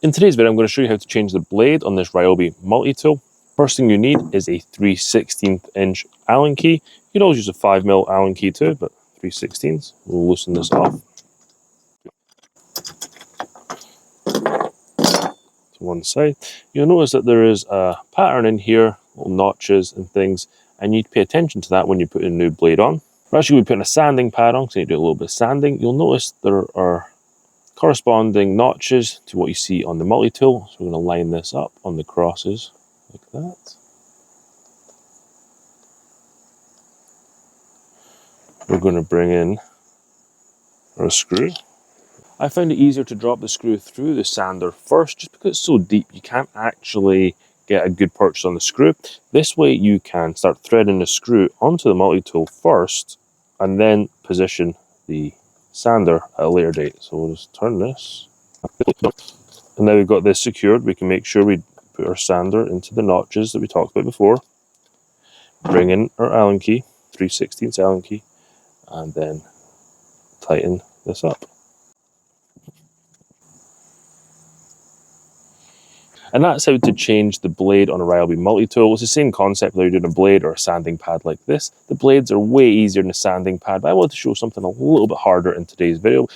In today's video, I'm going to show you how to change the blade on this Ryobi Multi-tool. First thing you need is a 3/16 inch Allen key. You could always use a 5mm Allen key too, but 3/16. We'll loosen this off to one side. You'll notice that there is a pattern in here, little notches and things, and you need to pay attention to that when you put a new blade on. We're actually going to be putting a sanding pad on, so you need to do a little bit of sanding. You'll notice there are corresponding notches to what you see on the multi-tool. So we're going to line this up on the crosses like that. We're going to bring in our screw. I find it easier to drop the screw through the sander first, just because it's so deep you can't actually get a good purchase on the screw. This way you can start threading the screw onto the multi-tool first and then position the sander at a later date. So we'll just turn this. And now we've got this secured, we can make sure we put our sander into the notches that we talked about before. Bring in our Allen key, 3/16 Allen key, and then tighten this up. And that's how to change the blade on a Ryobi Multi-tool. It's the same concept whether you're doing a blade or a sanding pad like this. The blades are way easier than a sanding pad, but I wanted to show something a little bit harder in today's video.